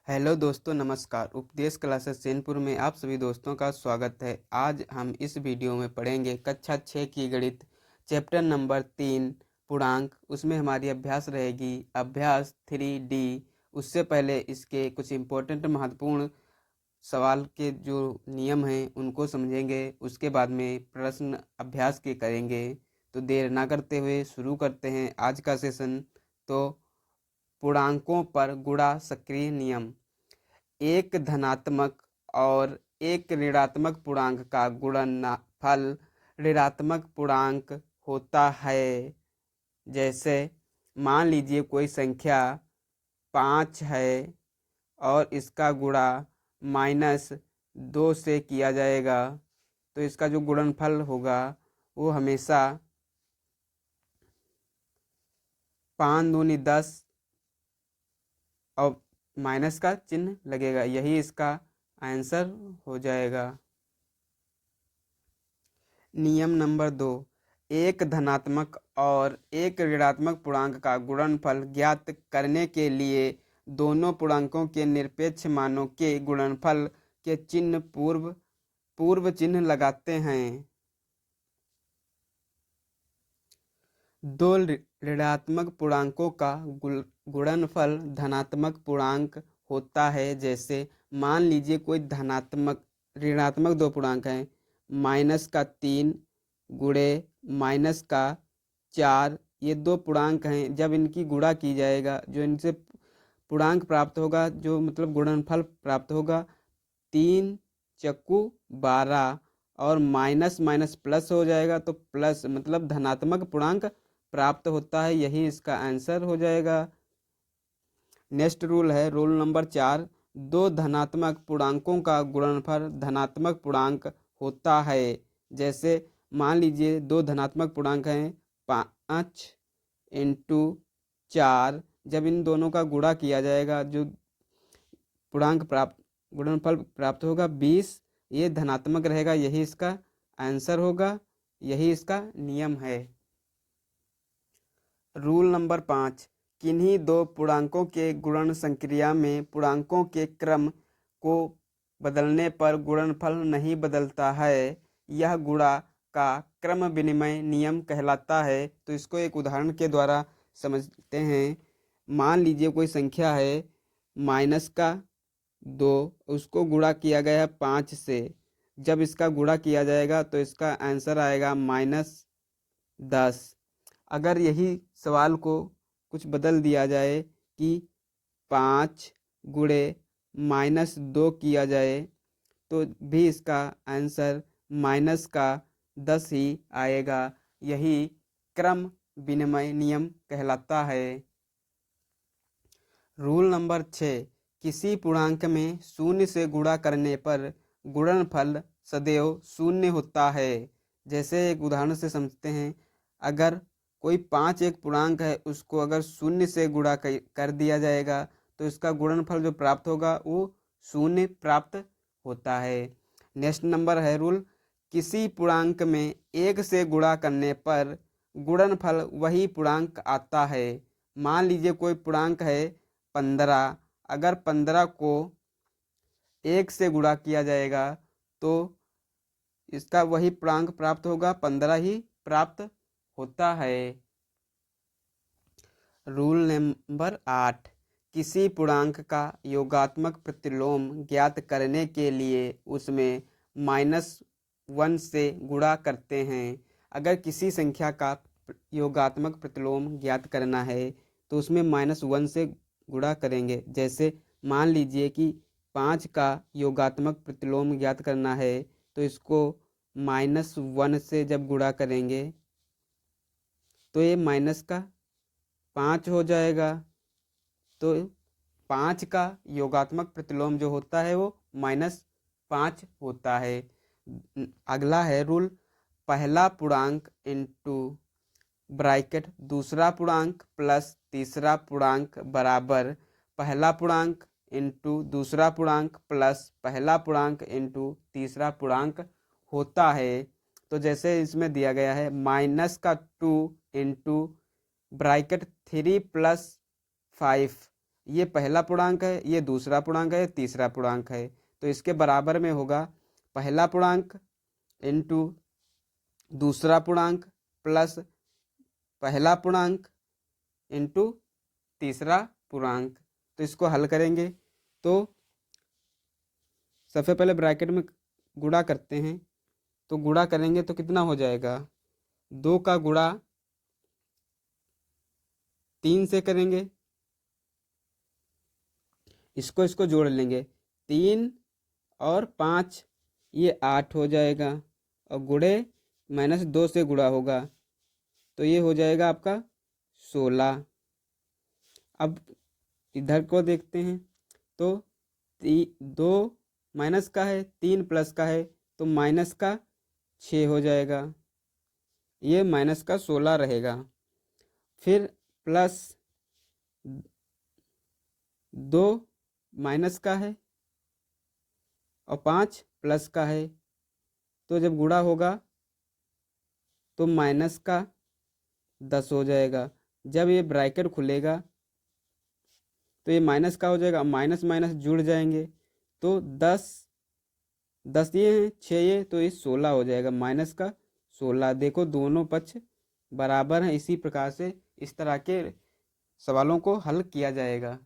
Hello दोस्तों, नमस्कार। उपदेश क्लासेस चैनपुर में आप सभी दोस्तों का स्वागत है। आज हम इस वीडियो में पढ़ेंगे कक्षा 6 की गणित चैप्टर नंबर 3 पूर्णांक। उसमें हमारी अभ्यास रहेगी अभ्यास 3D। उससे पहले इसके कुछ इम्पोर्टेंट महत्वपूर्ण सवाल के जो नियम हैं उनको समझेंगे। उसके बाद में प्रश्न अभ्यास के करेंगे। तो देर ना करते हुए शुरू करते हैं आज का सेशन। तो पूर्णांकों पर गुणा सक्रिय नियम। एक धनात्मक और एक ऋणात्मक पूर्णांक का गुणनफल ऋणात्मक पूर्णांक होता है। जैसे मान लीजिए कोई संख्या 5 है और इसका गुणा -2 से किया जाएगा, तो इसका जो गुणनफल होगा वो हमेशा 5 दूनी 10 और माइनस का चिन्ह लगेगा। यही इसका आंसर हो जाएगा। नियम नंबर 2, एक धनात्मक और एक ऋणात्मक पूर्णांक का गुणनफल ज्ञात करने के लिए दोनों पूर्णांकों के निरपेक्ष मानों के गुणनफल के चिन्ह पूर्व चिन्ह लगाते हैं। दो ऋणात्मक पूर्णांकों का गुणनफल धनात्मक पूर्णांक होता है। जैसे मान लीजिए कोई ऋणात्मक दो पूर्णांक हैं, -3 गुणे -4। ये दो पूर्णांक हैं। जब इनकी गुणा की जाएगा, जो इनसे पूर्णांक प्राप्त होगा, जो मतलब गुणनफल प्राप्त होगा, 3 चक्कू 12 और माइनस माइनस प्लस हो जाएगा, तो प्लस मतलब धनात्मक पूर्णांक प्राप्त होता है। यही इसका आंसर हो जाएगा। नेक्स्ट रूल है रूल नंबर 4, दो धनात्मक पूर्णांकों का गुणनफल धनात्मक पूर्णांक होता है। जैसे मान लीजिए दो धनात्मक पूर्णांक हैं, 5 इंटू 4। जब इन दोनों का गुणा किया जाएगा, जो गुणनफल प्राप्त होगा 20। ये धनात्मक रहेगा, यही इसका आंसर होगा। यही इसका नियम है। रूल नंबर 5, किन्हीं दो पूर्णांकों के गुणन संक्रिया में पूर्णांकों के क्रम को बदलने पर गुणनफल नहीं बदलता है। यह गुणा का क्रम विनिमय नियम कहलाता है। तो इसको एक उदाहरण के द्वारा समझते हैं। मान लीजिए कोई संख्या है -2, उसको गुणा किया गया है 5 से। जब इसका गुणा किया जाएगा तो इसका आंसर आएगा -10। अगर यही सवाल को कुछ बदल दिया जाए कि 5 गुणे -2 किया जाए, तो भी इसका आंसर -10 ही आएगा। यही क्रम विनिमय नियम कहलाता है। रूल नंबर 6, किसी पूर्णांक में 0 से गुणा करने पर गुणनफल सदैव 0 होता है। जैसे एक उदाहरण से समझते हैं। अगर कोई 5 एक पूर्णांक है, उसको अगर 0 से गुणा कर दिया जाएगा, तो इसका गुणनफल जो प्राप्त होगा वो 0 प्राप्त होता है। नेक्स्ट नंबर है रूल, किसी पूर्णांक में 1 से गुणा करने पर गुणनफल वही पूर्णांक आता है। मान लीजिए कोई पूर्णांक है 15। अगर 15 को 1 से गुणा किया जाएगा, तो इसका वही पूर्णांक प्राप्त होगा, 15 ही प्राप्त होता है। रूल नंबर 8, किसी पूर्णांक का योगात्मक प्रतिलोम ज्ञात करने के लिए उसमें -1 से गुणा करते हैं। अगर किसी संख्या का योगात्मक प्रतिलोम ज्ञात करना है, तो उसमें -1 से गुणा करेंगे। जैसे मान लीजिए कि 5 का योगात्मक प्रतिलोम ज्ञात करना है, तो इसको -1 से जब गुणा करेंगे, तो ये -5 हो जाएगा। तो 5 का योगात्मक प्रतिलोम जो होता है वो -5 होता है। अगला है रूल, पहला पूर्णांक इंटू ब्रैकेट दूसरा पूर्णांक प्लस तीसरा पूर्णांक बराबर पहला पूर्णांक इंटू दूसरा पूर्णांक प्लस पहला पूर्णांक इंटू तीसरा पूर्णांक होता है। तो जैसे इसमें दिया गया है -2 इंटू ब्रैकेट 3 + 5, ये पहला पूर्णांक है, ये दूसरा पूर्णांक है, तीसरा पूर्णांक है। तो इसके बराबर में होगा पहला पूर्णांक इंटू दूसरा पूर्णांक प्लस पहला पूर्णांक इंटू तीसरा पूर्णांक। तो इसको हल करेंगे तो सबसे पहले ब्रैकेट में गुणा करते हैं। तो गुणा करेंगे तो कितना हो जाएगा, 2 का गुणा 3 से करेंगे, इसको जोड़ लेंगे, 3 और 5 ये 8 हो जाएगा, और गुणे -2 से गुणा होगा तो ये हो जाएगा आपका 16। अब इधर को देखते हैं तो 2 माइनस का है, 3 प्लस का है, तो माइनस का 6 हो जाएगा, ये माइनस का 16 रहेगा। फिर प्लस 2 माइनस का है और 5 प्लस का है, तो जब गुणा होगा तो माइनस का 10 हो जाएगा। जब ये ब्रैकेट खुलेगा तो ये माइनस का हो जाएगा, माइनस माइनस जुड़ जाएंगे तो 10 ये हैं, 6 ये, तो ये 16 हो जाएगा, माइनस का 16। देखो दोनों पक्ष बराबर हैं। इसी प्रकार से इस तरह के सवालों को हल किया जाएगा।